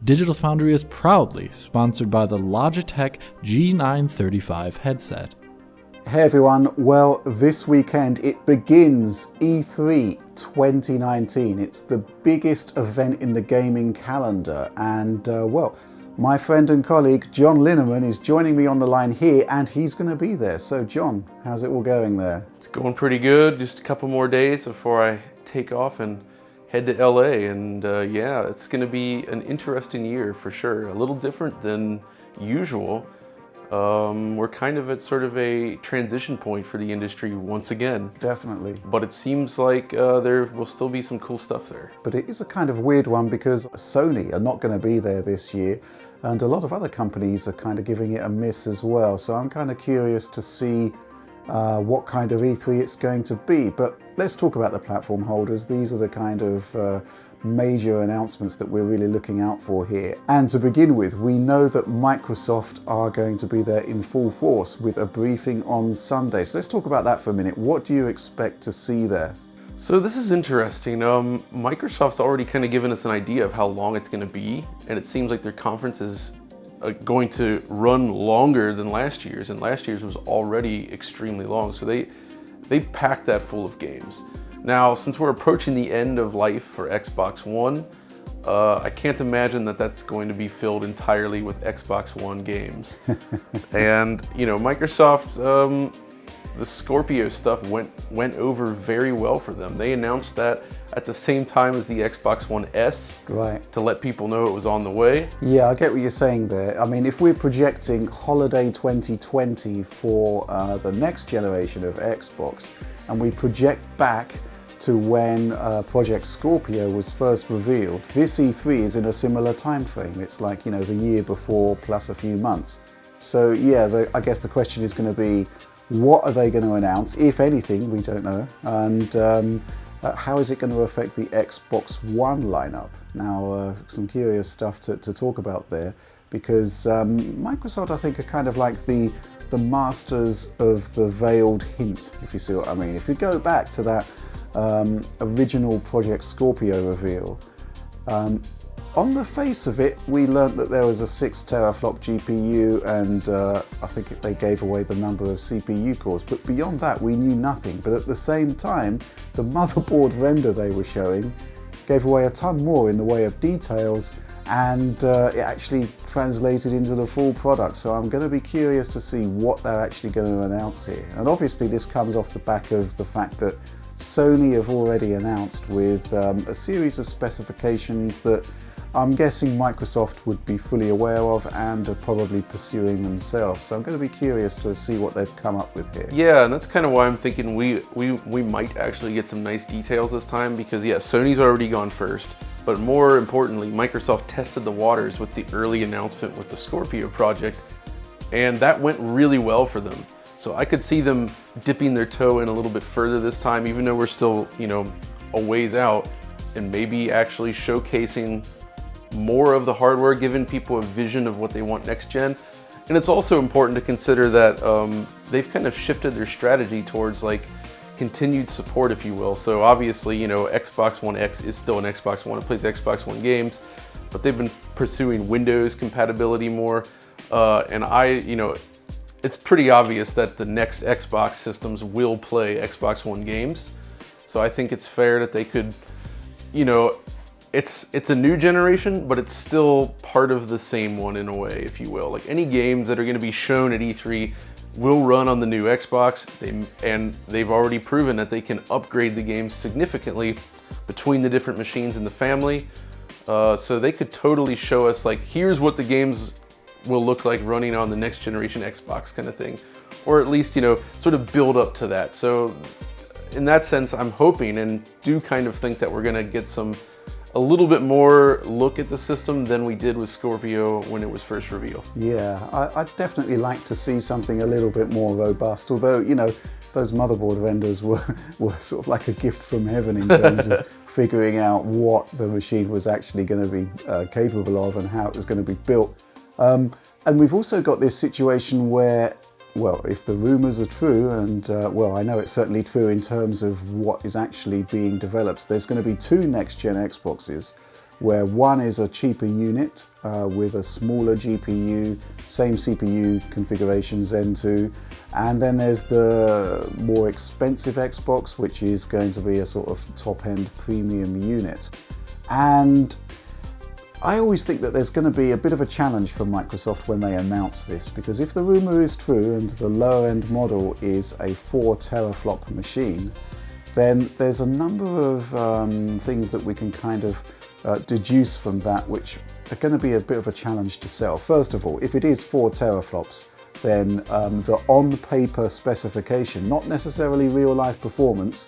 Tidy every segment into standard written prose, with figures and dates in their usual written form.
Digital Foundry is proudly sponsored by the Logitech G935 headset. Hey everyone, well this weekend it begins E3 2019. It's the biggest event in the gaming calendar and well, my friend and colleague John Linneman is joining me on the line here and he's going to be there. So John, how's it all going there? It's going pretty good, just a couple more days before I take off and head to LA and yeah, it's going to be an interesting year for sure, a little different than usual. We're kind of at sort of a transition point for the industry once again. Definitely. But it seems like there will still be some cool stuff there. But it is a kind of weird one because Sony are not going to be there this year and a lot of other companies are kind of giving it a miss as well. So I'm kind of curious to see what kind of E3 it's going to be. But let's talk about the platform holders. These are the kind of major announcements that we're really looking out for here. And to begin with, we know that Microsoft are going to be there in full force with a briefing on Sunday. So let's talk about that for a minute. What do you expect to see there? So this is interesting. Microsoft's already kind of given us an idea of how long it's going to be, and it seems like their conference is going to run longer than last year's, and last year's was already extremely long. So they packed that full of games. Now, since we're approaching the end of life for Xbox One, I can't imagine that that's going to be filled entirely with Xbox One games. And, you know, Microsoft, the Scorpio stuff went over very well for them. They announced that at the same time as the Xbox One S, right, to let people know it was on the way. Yeah, I get what you're saying there. I mean, if we're projecting holiday 2020 for the next generation of Xbox, and we project back to when Project Scorpio was first revealed, this E3 is in a similar time frame. It's like, you know, the year before plus a few months. So yeah, I guess the question is going to be, what are they going to announce, if anything? We don't know. And how is it going to affect the Xbox One lineup? Now, some curious stuff to talk about there, because Microsoft, I think, are kind of like the masters of the veiled hint, if you see what I mean. If you go back to that original Project Scorpio reveal, on the face of it, we learnt that there was a 6 teraflop GPU and I think they gave away the number of CPU cores, but beyond that we knew nothing. But at the same time, the motherboard render they were showing gave away a ton more in the way of details, and it actually translated into the full product. So I'm going to be curious to see what they're actually going to announce here. And obviously this comes off the back of the fact that Sony have already announced with a series of specifications that I'm guessing Microsoft would be fully aware of and are probably pursuing themselves. So I'm going to be curious to see what they've come up with here. Yeah, and that's kind of why I'm thinking we might actually get some nice details this time, because yeah, Sony's already gone first, but more importantly, Microsoft tested the waters with the early announcement with the Scorpio project, and that went really well for them. So I could see them dipping their toe in a little bit further this time, even though we're still, you know, a ways out, and maybe actually showcasing more of the hardware, giving people a vision of what they want next gen. And it's also important to consider that they've kind of shifted their strategy towards like continued support, if you will. So obviously, you know, Xbox One X is still an Xbox One, it plays Xbox One games, but they've been pursuing Windows compatibility more. And you know, it's pretty obvious that the next Xbox systems will play Xbox One games. So I think it's fair that they could, you know, it's a new generation, but it's still part of the same one in a way, if you will. Like any games that are going to be shown at E3 will run on the new Xbox, and they've already proven that they can upgrade the games significantly between the different machines in the family. So they could totally show us like, here's what the games will look like running on the next generation Xbox kind of thing, or at least, you know, sort of build up to that. So in that sense, I'm hoping and do kind of think that we're going to get a little bit more look at the system than we did with Scorpio when it was first revealed. Yeah, I'd definitely like to see something a little bit more robust, although, you know, those motherboard vendors were sort of like a gift from heaven in terms of figuring out what the machine was actually going to be capable of and how it was going to be built. And we've also got this situation where, well, if the rumors are true, and well, I know it's certainly true in terms of what is actually being developed, there's going to be 2 next-gen Xboxes, where one is a cheaper unit with a smaller GPU, same CPU configuration, Zen 2, and then there's the more expensive Xbox, which is going to be a sort of top-end premium unit. And I always think that there's going to be a bit of a challenge for Microsoft when they announce this, because if the rumor is true and the lower-end model is a 4 teraflop machine, then there's a number of things that we can kind of deduce from that, which are going to be a bit of a challenge to sell. First of all, if it is 4 teraflops, then the on-paper specification, not necessarily real-life performance,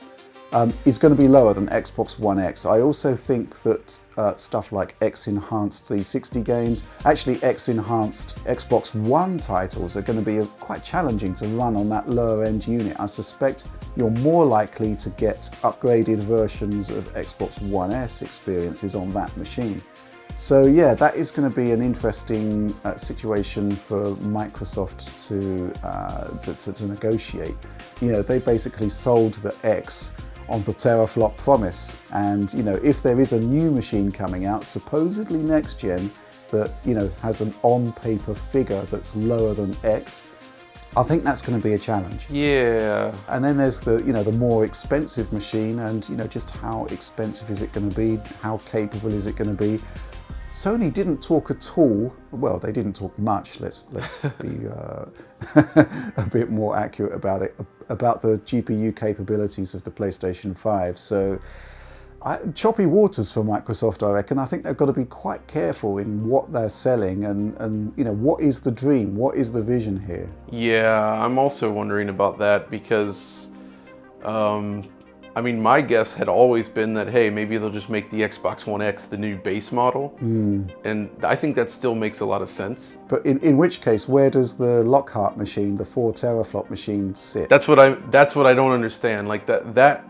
is going to be lower than Xbox One X. I also think that stuff like X-enhanced 360 games, actually X-enhanced Xbox One titles, are going to be quite challenging to run on that lower-end unit. I suspect you're more likely to get upgraded versions of Xbox One S experiences on that machine. So yeah, that is going to be an interesting situation for Microsoft to negotiate. You know, they basically sold the X on the teraflop promise, and you know, if there is a new machine coming out, supposedly next gen, that you know has an on-paper figure that's lower than X, I think that's going to be a challenge. Yeah. And then there's the the more expensive machine, and just how expensive is it going to be? How capable is it going to be? Sony didn't talk at all. Well, they didn't talk much. Let's be a bit more accurate about it, about the GPU capabilities of the PlayStation 5. So, choppy waters for Microsoft, I reckon. I think they've got to be quite careful in what they're selling, and what is the dream, what is the vision here? Yeah, I'm also wondering about that because, I mean, my guess had always been that, hey, maybe they'll just make the Xbox One X the new base model. And I think that still makes a lot of sense. But in which case, where does the Lockhart machine, the 4 teraflop machine, sit? That's what I don't understand. Like that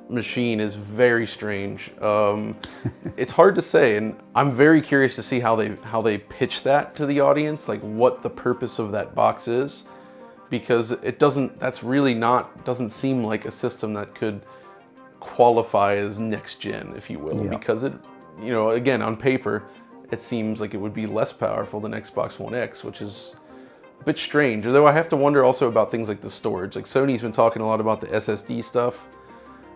machine is very strange. It's hard to say, and I'm very curious to see how they pitch that to the audience, like what the purpose of that box is. Because it doesn't seem like a system that could qualify as next gen, if you will. Yeah. Because it, again, on paper, it seems like it would be less powerful than Xbox One X, which is a bit strange. Although I have to wonder also about things like the storage. Like Sony's been talking a lot about the SSD stuff.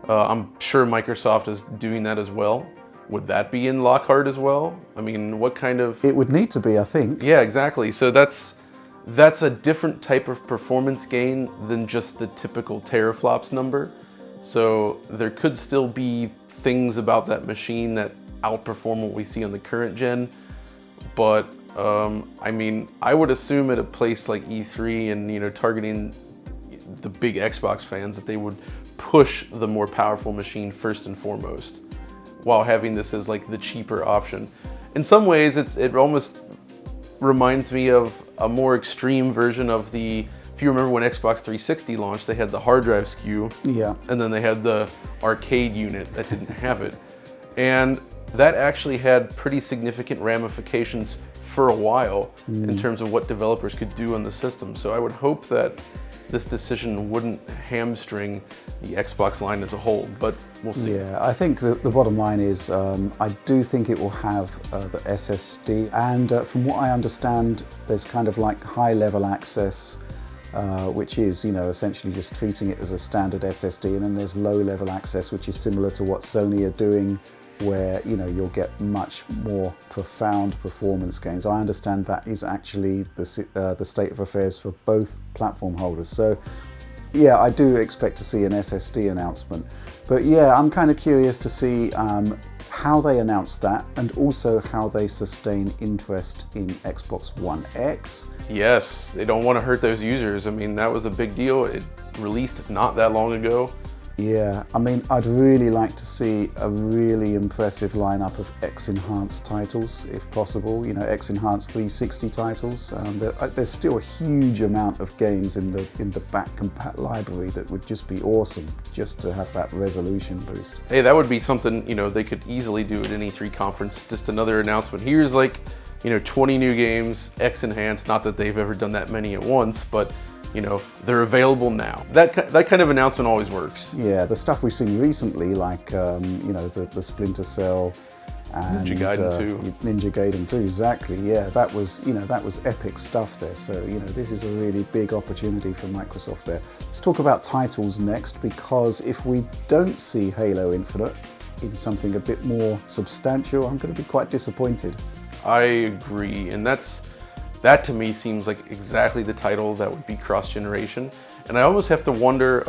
I'm sure Microsoft is doing that as well. Would that be in Lockhart as well? I mean, what kind of... It would need to be, I think. Yeah, exactly. So that's a different type of performance gain than just the typical teraflops number. So there could still be things about that machine that outperform what we see on the current gen. But I mean, I would assume at a place like E3 and targeting the big Xbox fans that they would push the more powerful machine first and foremost, while having this as like the cheaper option. In some ways, it almost reminds me of a more extreme version of if you remember when Xbox 360 launched, they had the hard drive SKU, yeah, and then they had the arcade unit that didn't have it. And that actually had pretty significant ramifications for a while in terms of what developers could do on the system. So I would hope that this decision wouldn't hamstring the Xbox line as a whole, but we'll see. Yeah, I think the bottom line is I do think it will have the SSD, and from what I understand, there's kind of like high-level access, which is essentially just treating it as a standard SSD, and then there's low-level access, which is similar to what Sony are doing, where you'll get much more profound performance gains. I understand that is actually the state of affairs for both platform holders. So yeah, I do expect to see an SSD announcement. But yeah, I'm kind of curious to see how they announce that, and also how they sustain interest in Xbox One X. Yes, they don't want to hurt those users. I mean, that was a big deal. It released not that long ago. Yeah, I mean, I'd really like to see a really impressive lineup of X-enhanced titles, if possible. X-enhanced 360 titles. There's still a huge amount of games in the back compat library that would just be awesome, just to have that resolution boost. Hey, that would be something they could easily do at an E3 conference. Just another announcement. Here's like 20 new games, X-enhanced. Not that they've ever done that many at once, but they're available now. That kind of announcement always works. Yeah, the stuff we've seen recently, like the Splinter Cell And, Ninja Gaiden 2. Ninja Gaiden 2, exactly. Yeah, that was epic stuff there. So this is a really big opportunity for Microsoft there. Let's talk about titles next, because if we don't see Halo Infinite in something a bit more substantial, I'm going to be quite disappointed. I agree, and that to me seems like exactly the title that would be cross-generation. And I almost have to wonder,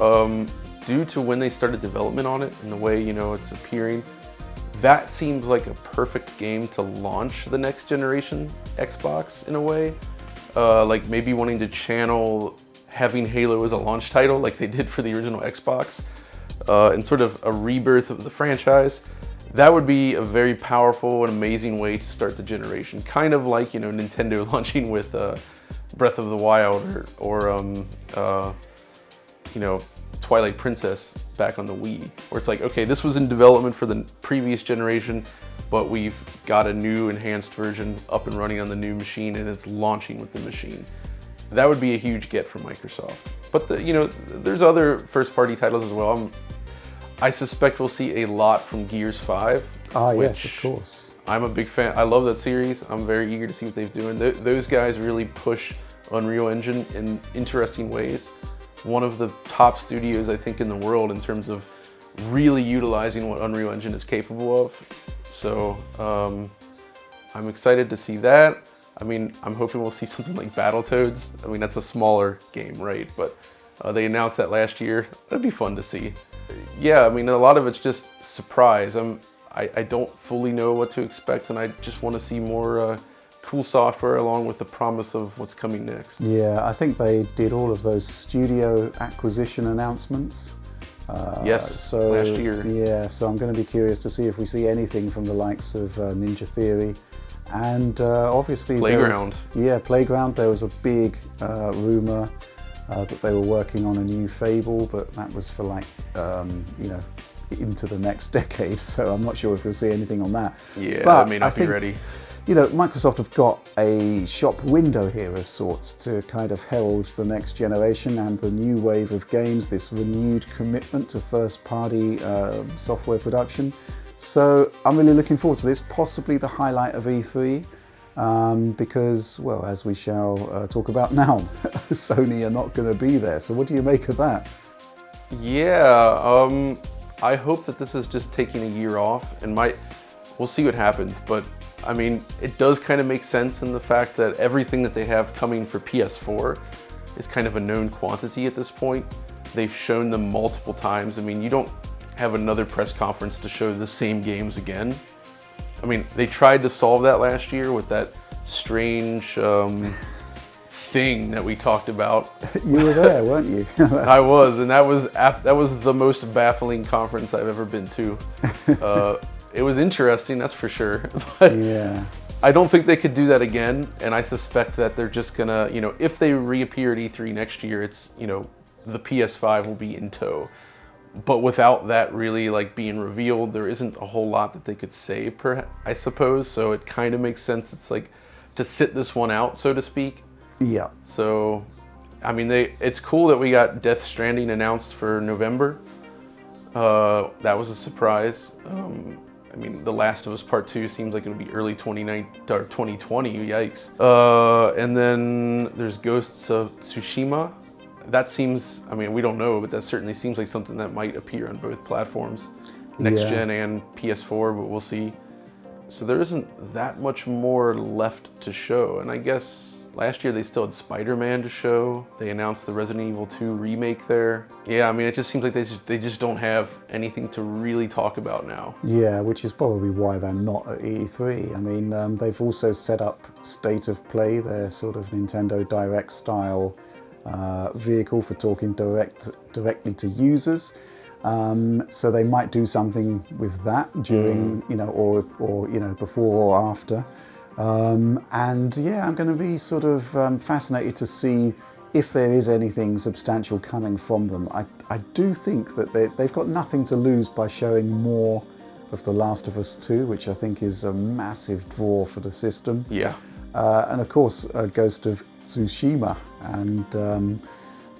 due to when they started development on it and the way it's appearing, that seems like a perfect game to launch the next generation Xbox in a way. Like maybe wanting to channel having Halo as a launch title like they did for the original Xbox, and sort of a rebirth of the franchise. That would be a very powerful and amazing way to start the generation. Kind of like, Nintendo launching with Breath of the Wild or Twilight Princess back on the Wii, where it's like, okay, this was in development for the previous generation, but we've got a new enhanced version up and running on the new machine, and it's launching with the machine. That would be a huge get for Microsoft. But there's other first-party titles as well. I suspect we'll see a lot from Gears 5. Yes, of course. I'm a big fan. I love that series. I'm very eager to see what they're doing. Those guys really push Unreal Engine in interesting ways. One of the top studios, I think, in the world in terms of really utilizing what Unreal Engine is capable of. So I'm excited to see that. I mean, I'm hoping we'll see something like Battletoads. I mean, that's a smaller game, right? But they announced that last year. That'd be fun to see. Yeah, I mean, a lot of it's just surprise. I don't fully know what to expect, and I just want to see more cool software along with the promise of what's coming next. Yeah, I think they did all of those studio acquisition announcements. Yes, last year. Yeah, so I'm going to be curious to see if we see anything from the likes of Ninja Theory. And obviously Playground. Playground. There was a big rumor that they were working on a new Fable, but that was for into the next decade. So I'm not sure if we'll see anything on that. Yeah, but that may not be ready. Microsoft have got a shop window here of sorts to kind of herald the next generation and the new wave of games, this renewed commitment to first-party software production. So I'm really looking forward to this, possibly the highlight of E3, because, well, as we shall talk about now, Sony are not going to be there. So what do you make of that? Yeah, I hope that this is just taking a year off, and we'll see what happens, but I mean, it does kind of make sense in the fact that everything that they have coming for PS4 is kind of a known quantity at this point. They've shown them multiple times. I mean, you don't have another press conference to show the same games again. I mean, they tried to solve that last year with that strange thing that we talked about. You were there, weren't you? I was, and that was the most baffling conference I've ever been to. It was interesting, that's for sure. But yeah. I don't think they could do that again, and I suspect that they're just gonna, if they reappear at E3 next year, it's, the PS5 will be in tow. But without that really being revealed, there isn't a whole lot that they could say, I suppose. So it kind of makes sense. It's like to sit this one out, so to speak. Yeah. So, I mean, it's cool that we got Death Stranding announced for November. That was a surprise. I mean, The Last of Us Part 2 seems like it'll be early 2020, yikes. And then there's Ghosts of Tsushima. That seems, I mean, we don't know, but that certainly seems like something that might appear on both platforms, next gen and PS4, but we'll see. So there isn't that much more left to show. And I guess last year they still had Spider-Man to show. They announced the Resident Evil 2 remake there. Yeah, I mean, it just seems like they just don't have anything to really talk about now. Yeah, which is probably why they're not at E3. I mean, they've also set up State of Play, their sort of Nintendo Direct style vehicle for talking directly to users. So they might do something with that during, or before or after. And yeah, I'm going to be sort of fascinated to see if there is anything substantial coming from them. I do think that they've got nothing to lose by showing more of The Last of Us 2, which I think is a massive draw for the system. Yeah. And of course, Ghost of Tsushima. And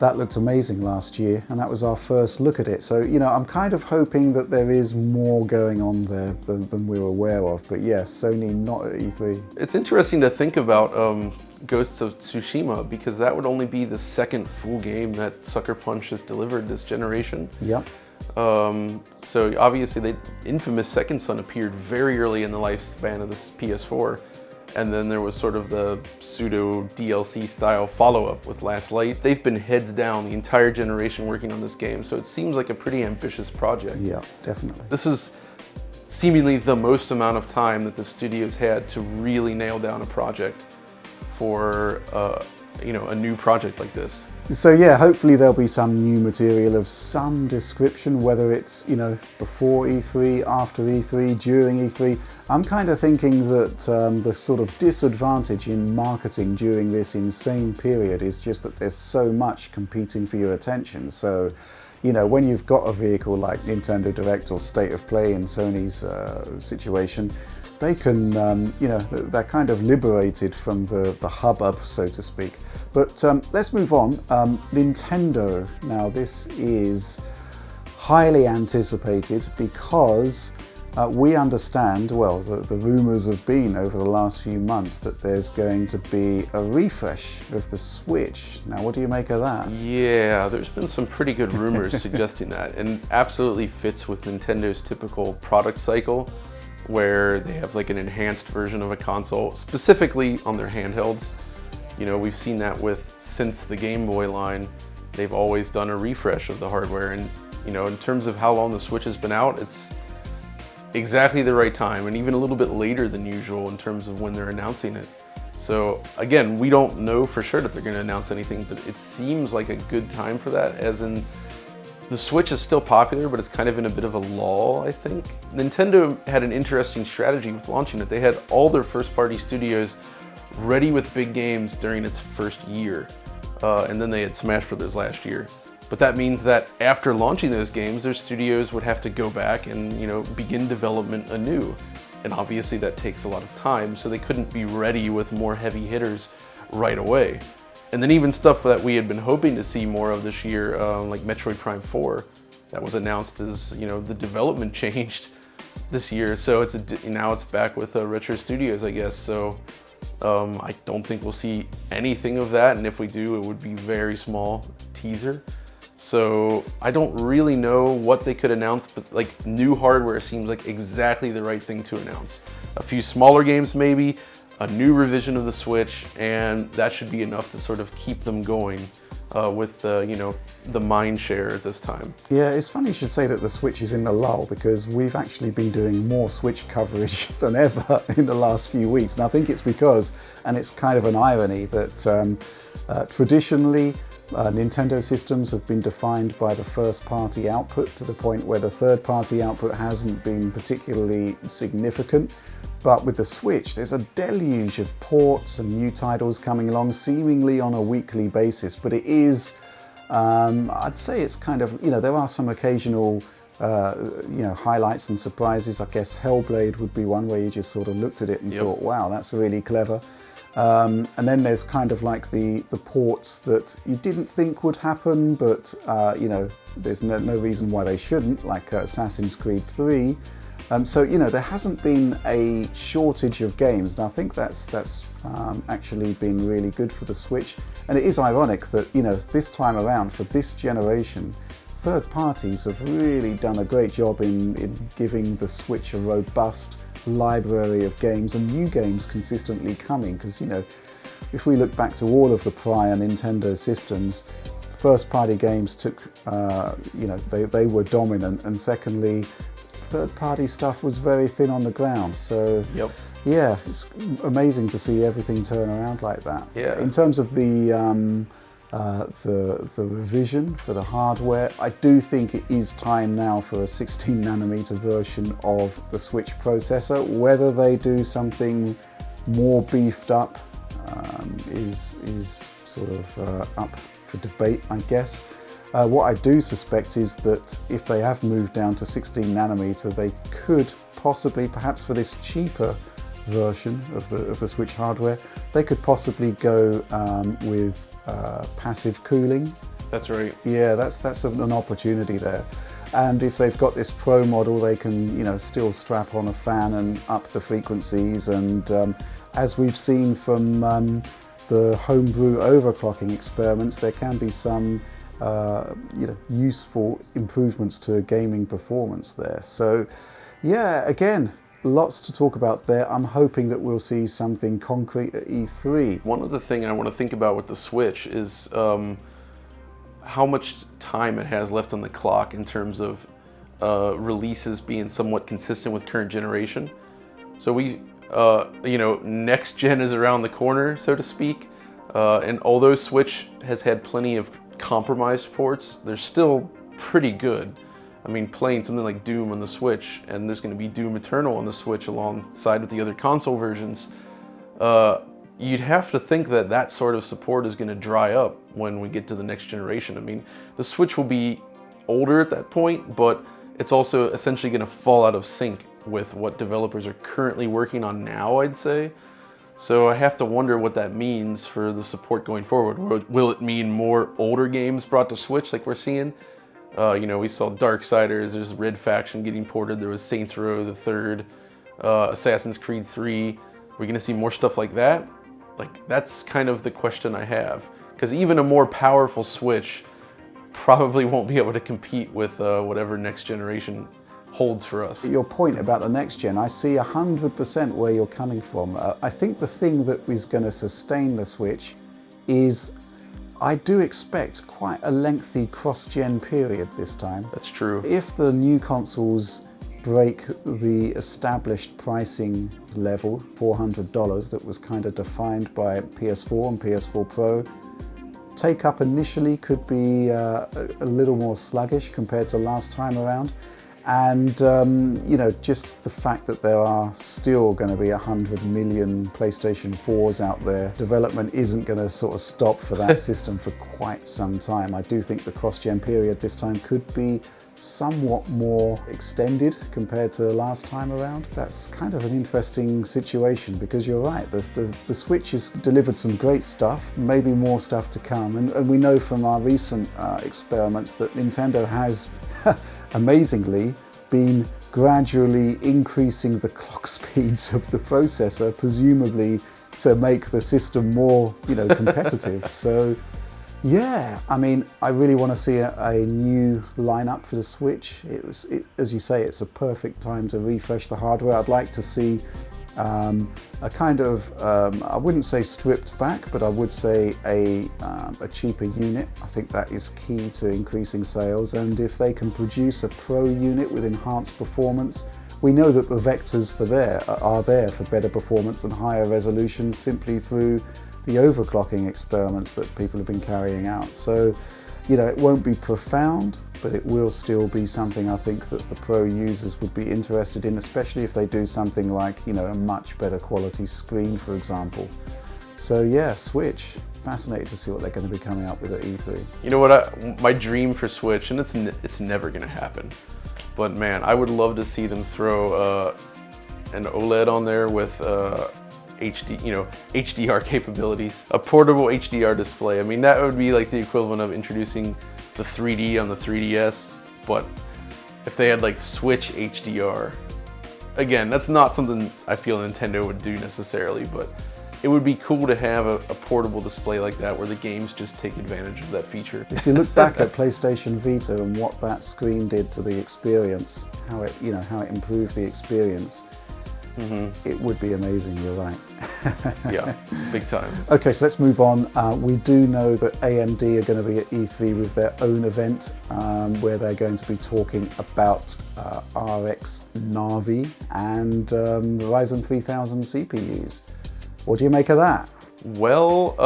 that looked amazing last year, and that was our first look at it. So, you know, I'm kind of hoping that there is more going on there than we're aware of. But yes, Sony not at E3. It's interesting to think about Ghosts of Tsushima, because that would only be the second full game that Sucker Punch has delivered this generation. Yep. So obviously the infamous Second Son appeared very early in the lifespan of this PS4. And then there was sort of the pseudo DLC style follow-up with Last Light. They've been heads down the entire generation working on this game, so it seems like a pretty ambitious project. Yeah, definitely. This is seemingly the most amount of time that the studio's had to really nail down a project for you know, a new project like this. So yeah, hopefully there'll be some new material of some description, whether it's, you know, before E3, after E3, during E3. I'm kind of thinking that the sort of disadvantage in marketing during this insane period is just that there's so much competing for your attention. So, you know, when you've got a vehicle like Nintendo Direct or State of Play in Sony's situation, they can, you know, they're kind of liberated from the hubbub, so to speak. But let's move on. Nintendo. Now, this is highly anticipated because we understand, well, the rumors have been over the last few months that there's going to be a refresh of the Switch. Now, what do you make of that? Yeah, there's been some pretty good rumors suggesting that, and absolutely fits with Nintendo's typical product cycle, where they have like an enhanced version of a console, specifically on their handhelds. You know, we've seen that since the Game Boy line. They've always done a refresh of the hardware, and you know, in terms of how long the Switch has been out, it's exactly the right time, and even a little bit later than usual in terms of when they're announcing it. So again, we don't know for sure that they're going to announce anything, but it seems like a good time for that, as in the Switch is still popular, but it's kind of in a bit of a lull, I think. Nintendo had an interesting strategy with launching it. They had all their first-party studios ready with big games during its first year, and then they had Smash Brothers last year. But that means that after launching those games, their studios would have to go back and, you know, begin development anew. And obviously that takes a lot of time, so they couldn't be ready with more heavy hitters right away. And then even stuff that we had been hoping to see more of this year, like Metroid Prime 4, that was announced as, you know, the development changed this year. So now it's back with Retro Studios, I guess. So I don't think we'll see anything of that. And if we do, it would be very small teaser. So I don't really know what they could announce, but like new hardware seems like exactly the right thing to announce. A few smaller games maybe, a new revision of the Switch, and that should be enough to sort of keep them going with you know, the mind share at this time. Yeah, it's funny you should say that the Switch is in the lull, because we've actually been doing more Switch coverage than ever in the last few weeks. And I think it's because, and it's kind of an irony, that traditionally Nintendo systems have been defined by the first-party output, to the point where the third-party output hasn't been particularly significant. But with the Switch, there's a deluge of ports and new titles coming along, seemingly on a weekly basis. But it is, I'd say it's kind of, you know, there are some occasional, you know, highlights and surprises. I guess Hellblade would be one where you just sort of looked at it and thought, wow, that's really clever. And then there's kind of like the ports that you didn't think would happen, but you know, there's no reason why they shouldn't, like Assassin's Creed 3. So, you know, there hasn't been a shortage of games, and I think that's actually been really good for the Switch. And it is ironic that, you know, this time around for this generation, third parties have really done a great job in giving the Switch a robust library of games, and new games consistently coming. Because, you know, if we look back to all of the prior Nintendo systems, first-party games took, you know, they were dominant, and secondly, third-party stuff was very thin on the ground. So yeah, it's amazing to see everything turn around like that. Yeah. In terms of the revision for the hardware, I do think it is time now for a 16nm version of the Switch processor. Whether they do something more beefed up is sort of up for debate, I guess. What I do suspect is that if they have moved down to 16nm, they could possibly, perhaps for this cheaper version of the Switch hardware, they could possibly go with passive cooling That's right. Yeah, that's an opportunity there. And if they've got this Pro model, they can, you know, still strap on a fan and up the frequencies. And as we've seen from the homebrew overclocking experiments, there can be some you know, useful improvements to gaming performance there. So yeah, again, lots to talk about there. I'm hoping that we'll see something concrete at E3. One other thing I want to think about with the Switch is how much time it has left on the clock in terms of releases being somewhat consistent with current generation. So we, you know, next gen is around the corner, so to speak. And although Switch has had plenty of compromised ports, they're still pretty good. I mean, playing something like Doom on the Switch, and there's going to be Doom Eternal on the Switch alongside with the other console versions, you'd have to think that that sort of support is going to dry up when we get to the next generation. I mean, the Switch will be older at that point, but it's also essentially going to fall out of sync with what developers are currently working on now, I'd say. So I have to wonder what that means for the support going forward. Will it mean more older games brought to Switch like we're seeing? You know, we saw Darksiders, there's Red Faction getting ported, there was Saints Row the Third, Assassin's Creed 3. We're gonna see more stuff like that? Like, that's kind of the question I have. Because even a more powerful Switch probably won't be able to compete with whatever next generation holds for us. Your point about the next gen, I see 100% where you're coming from. I think the thing that is going to sustain the Switch is, I do expect quite a lengthy cross-gen period this time. That's true. If the new consoles break the established pricing level, $400, that was kind of defined by PS4 and PS4 Pro, take up initially could be a little more sluggish compared to last time around. And you know, just the fact that there are still going to be 100 million PlayStation 4s out there, development isn't going to sort of stop for that system for quite some time. I do think the cross-gen period this time could be somewhat more extended compared to last time around. That's kind of an interesting situation, because you're right, the Switch has delivered some great stuff, maybe more stuff to come, and we know from our recent experiments that Nintendo has amazingly been gradually increasing the clock speeds of the processor, presumably to make the system more, you know, competitive. So yeah, I mean, I really want to see a new lineup for the Switch. As you say, it's a perfect time to refresh the hardware. I'd like to see a kind of, I wouldn't say stripped back, but I would say a cheaper unit. I think that is key to increasing sales. And if they can produce a Pro unit with enhanced performance, we know that the vectors are there for better performance and higher resolution simply through the overclocking experiments that people have been carrying out. So, you know, it won't be profound, but it will still be something I think that the Pro users would be interested in, especially if they do something like, you know, a much better quality screen, for example. So yeah, Switch, fascinated to see what they're going to be coming up with at E3. You know what, my dream for Switch, and it's never going to happen, but man, I would love to see them throw an OLED on there with HD, you know, HDR capabilities, a portable HDR display. I mean, that would be like the equivalent of introducing the 3D on the 3DS, but if they had like Switch HDR, again, that's not something I feel Nintendo would do necessarily, but it would be cool to have a portable display like that where the games just take advantage of that feature. If you look back at PlayStation Vita and what that screen did to the experience, how it improved the experience, it would be amazing, you're right. Yeah, big time. Okay, so let's move on. We do know that AMD are going to be at E3 with their own event where they're going to be talking about RX Navi and Ryzen 3000 CPUs. What do you make of that? Well,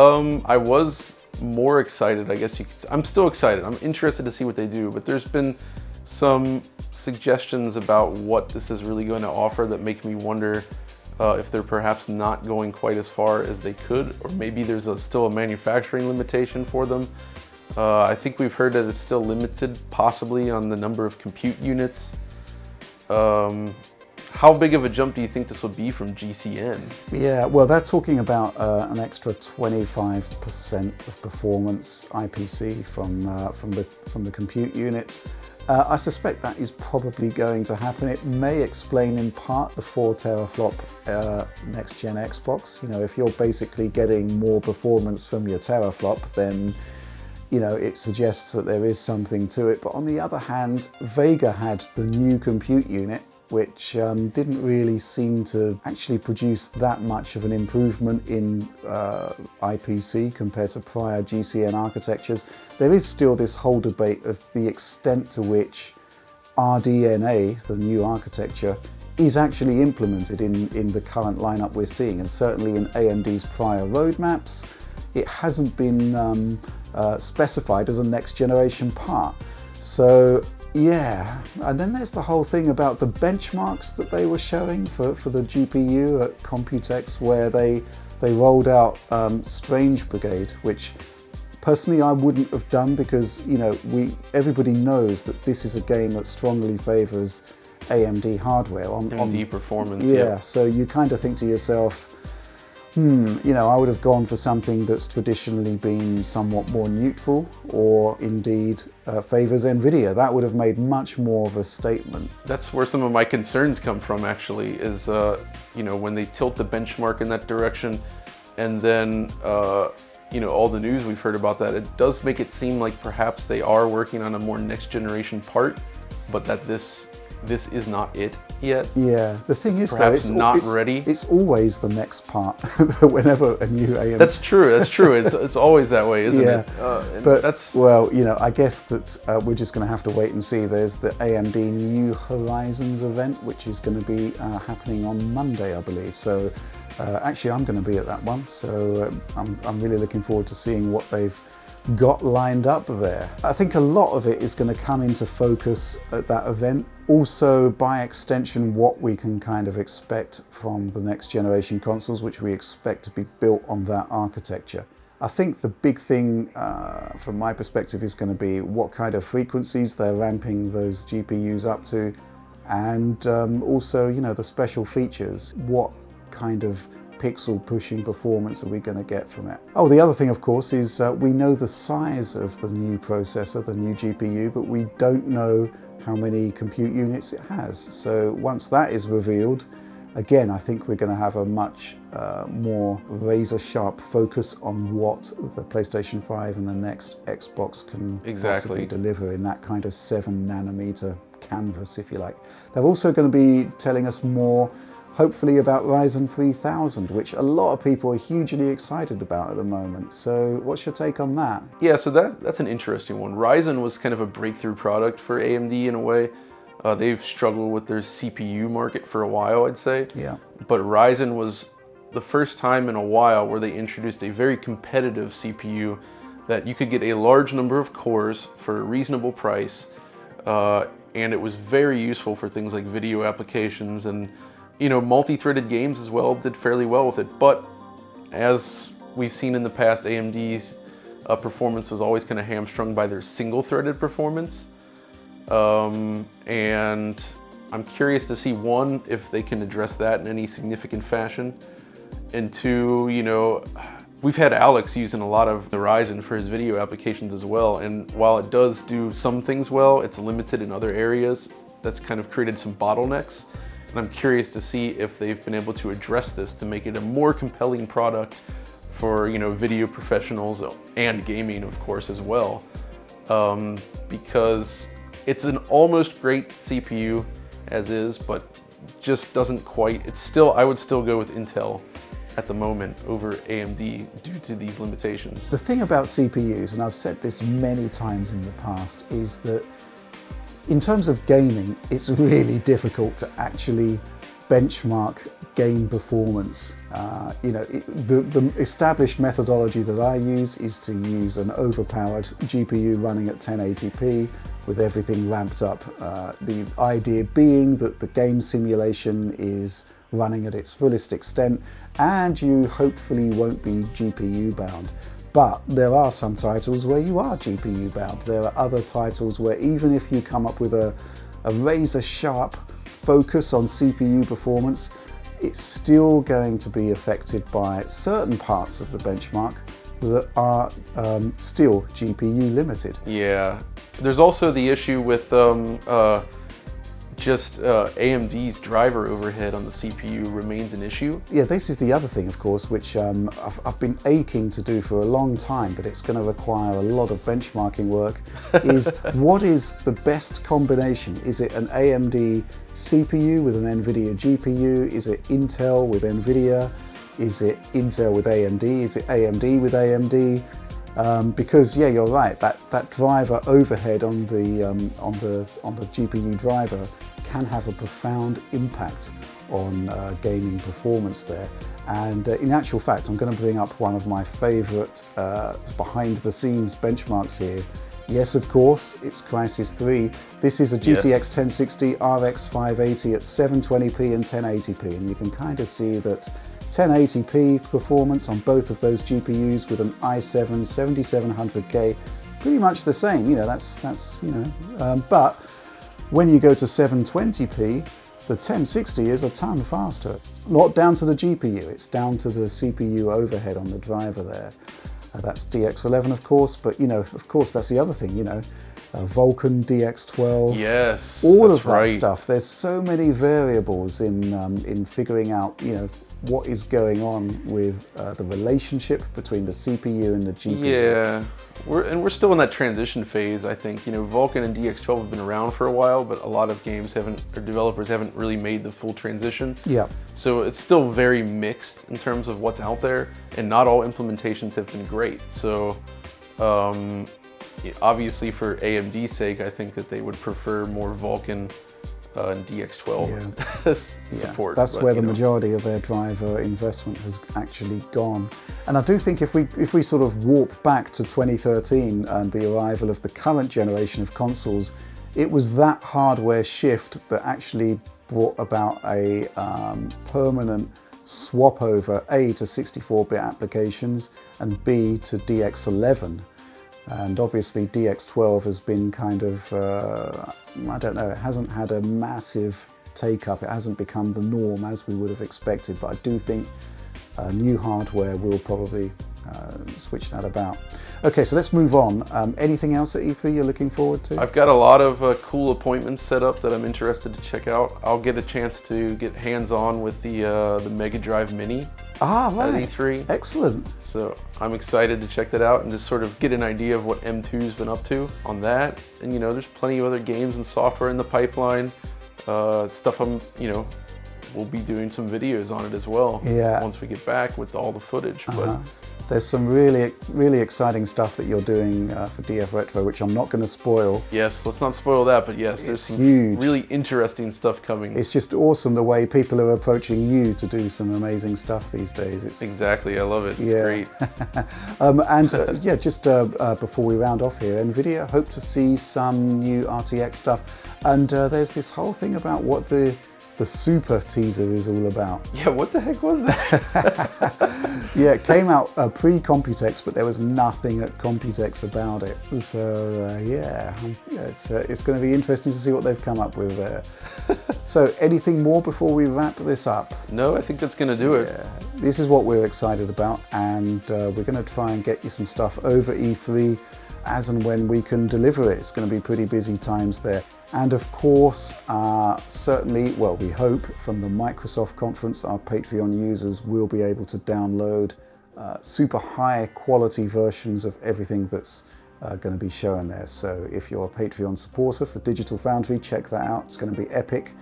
I was more excited, I guess you could say. I'm still excited. I'm interested to see what they do, but there's been some suggestions about what this is really going to offer that make me wonder if they're perhaps not going quite as far as they could, or maybe there's still a manufacturing limitation for them. I think we've heard that it's still limited possibly on the number of compute units. How big of a jump do you think this will be from GCN? Yeah, well, they're talking about an extra 25% of performance IPC from the compute units. I suspect that is probably going to happen. It may explain in part the 4 teraflop next-gen Xbox. You know, if you're basically getting more performance from your teraflop, then you know, it suggests that there is something to it. But on the other hand, Vega had the new compute unit, which didn't really seem to actually produce that much of an improvement in IPC compared to prior GCN architectures. There is still this whole debate of the extent to which RDNA, the new architecture, is actually implemented in the current lineup we're seeing, and certainly in AMD's prior roadmaps, it hasn't been specified as a next generation part. So yeah, and then there's the whole thing about the benchmarks that they were showing for the GPU at Computex, where they rolled out Strange Brigade, which personally I wouldn't have done, because you know everybody knows that this is a game that strongly favors AMD hardware on AMD performance. Yeah, so you kind of think to yourself, you know, I would have gone for something that's traditionally been somewhat more neutral, or indeed favors NVIDIA. That would have made much more of a statement. That's where some of my concerns come from, actually, is, you know, when they tilt the benchmark in that direction, and then, you know, all the news we've heard about that, it does make it seem like perhaps they are working on a more next generation part, but that this is not it yet. Yeah, the thing is, perhaps though, not ready. It's always the next part whenever a new AMD. That's true. That's true. It's always that way, isn't it? But that's, well, you know, I guess that we're just going to have to wait and see. There's the AMD New Horizons event, which is going to be happening on Monday, I believe. So actually, I'm going to be at that one. So I'm really looking forward to seeing what they've got lined up there. I think a lot of it is going to come into focus at that event. Also, by extension, what we can kind of expect from the next generation consoles, which we expect to be built on that architecture. I think the big thing from my perspective is going to be what kind of frequencies they're ramping those GPUs up to, and also, you know, the special features. What kind of pixel pushing performance are we going to get from it? Oh, the other thing, of course, is we know the size of the new processor, the new GPU, but we don't know how many compute units it has. So once that is revealed, again, I think we're going to have a much more razor-sharp focus on what the PlayStation 5 and the next Xbox can possibly deliver in that kind of 7nm canvas, if you like. They're also going to be telling us more, hopefully, about Ryzen 3000, which a lot of people are hugely excited about at the moment. So what's your take on that? Yeah, so that's an interesting one. Ryzen was kind of a breakthrough product for AMD in a way. They've struggled with their CPU market for a while, I'd say. Yeah. But Ryzen was the first time in a while where they introduced a very competitive CPU that you could get a large number of cores for a reasonable price, and it was very useful for things like video applications, and you know, multi-threaded games as well did fairly well with it. But as we've seen in the past, AMD's performance was always kind of hamstrung by their single-threaded performance. And I'm curious to see, one, if they can address that in any significant fashion, and two, you know, we've had Alex using a lot of the Ryzen for his video applications as well, and while it does do some things well, it's limited in other areas. That's kind of created some bottlenecks. And I'm curious to see if they've been able to address this to make it a more compelling product for, you know, video professionals and gaming, of course, as well. Because it's an almost great CPU as is, but just doesn't quite, it's still, I would still go with Intel at the moment over AMD due to these limitations. The thing about CPUs, and I've said this many times in the past, is that in terms of gaming, it's really difficult to actually benchmark game performance. You know, the established methodology that I use is to use an overpowered GPU running at 1080p with everything ramped up. The idea being that the game simulation is running at its fullest extent, and you hopefully won't be GPU bound. But there are some titles where you are GPU bound. There are other titles where even if you come up with a razor sharp focus on CPU performance, it's still going to be affected by certain parts of the benchmark that are still GPU limited. Yeah, there's also the issue with AMD's driver overhead on the CPU remains an issue. Yeah, this is the other thing, of course, which I've been aching to do for a long time, but it's going to require a lot of benchmarking work, is what is the best combination? Is it an AMD CPU with an NVIDIA GPU? Is it Intel with NVIDIA? Is it Intel with AMD? Is it AMD with AMD? Because yeah, you're right. That driver overhead on the GPU driver can have a profound impact on gaming performance there. And in actual fact, I'm going to bring up one of my favourite behind-the-scenes benchmarks here. Yes, of course, it's Crysis 3. This is a GTX 1060 RX 580 at 720p and 1080p, and you can kind of see that 1080p performance on both of those GPUs with an i7 7700K, pretty much the same. You know, that's you know, but when you go to 720p, the 1060 is a ton faster. It's not down to the GPU, it's down to the CPU overhead on the driver there. That's DX11, of course, but you know, of course, that's the other thing. You know, Vulkan DX12. Yes, all of that right. stuff. There's so many variables in figuring out, you know, what is going on with the relationship between the CPU and the GPU. Yeah, we're still in that transition phase. I think, you know, Vulkan and DX12 have been around for a while, but a lot of games developers haven't really made the full transition. Yeah. So it's still very mixed in terms of what's out there, and not all implementations have been great. So obviously for AMD's sake, I think that they would prefer more Vulkan and DX12 support. That's where the majority of their driver investment has actually gone. And I do think if we sort of warp back to 2013 and the arrival of the current generation of consoles, it was that hardware shift that actually brought about a permanent swap over A to 64-bit applications and B to DX11. And obviously DX12 has been kind of, I don't know, it hasn't had a massive take-up. It hasn't become the norm as we would have expected, but I do think new hardware will probably switch that about. Okay, so let's move on. Anything else at E3 you're looking forward to? I've got a lot of cool appointments set up that I'm interested to check out. I'll get a chance to get hands-on with the Mega Drive Mini right. at E3. Excellent. So I'm excited to check that out and just sort of get an idea of what M2's been up to on that. And you know, there's plenty of other games and software in the pipeline. Stuff we'll be doing some videos on it as well. Yeah. Once we get back with all the footage. But there's some really exciting stuff that you're doing for DF Retro, which I'm not going to spoil. yes, let's not spoil that, but yes, there's some huge. really interesting stuff coming. It's just awesome the way people are approaching you to do some amazing stuff these days. It's Exactly, I love it. It's great. Yeah, just before we round off here, NVIDIA hope to see some new RTX stuff. And there's this whole thing about what the super teaser is all about. Yeah, what the heck was that? Yeah, it came out pre-Computex, but there was nothing at Computex about it. So it's going to be interesting to see what they've come up with there. So anything more before we wrap this up? No, I think that's going to do it. Yeah, this is what we're excited about, and we're going to try and get you some stuff over E3 as and when we can deliver it. It's going to be pretty busy times there. And of course, certainly, well, we hope from the Microsoft conference, our Patreon users will be able to download super high quality versions of everything that's going to be shown there. So if you're a Patreon supporter for Digital Foundry, check that out. It's going to be epic.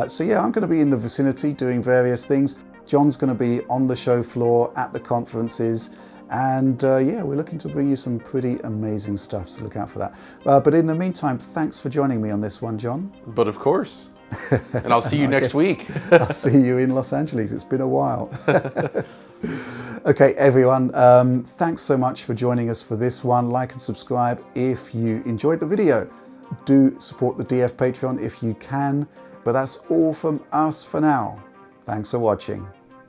So yeah, I'm going to be in the vicinity doing various things. John's going to be on the show floor at the conferences. And yeah, we're looking to bring you some pretty amazing stuff, so look out for that. But in the meantime, thanks for joining me on this one, John. But of course. And I'll see you next week. I'll see you in Los Angeles. It's been a while. Okay, everyone, thanks so much for joining us for this one. Like and subscribe if you enjoyed the video. Do support the DF Patreon if you can. But that's all from us for now. Thanks for watching.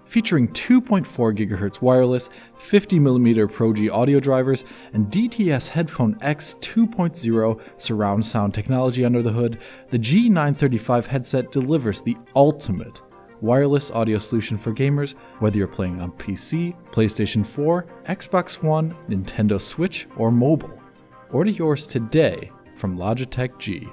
Featuring 2.4 GHz wireless, 50mm Pro G audio drivers, and DTS Headphone X 2.0 surround sound technology under the hood, the G935 headset delivers the ultimate wireless audio solution for gamers, whether you're playing on PC, PlayStation 4, Xbox One, Nintendo Switch, or mobile. Order yours today from Logitech G.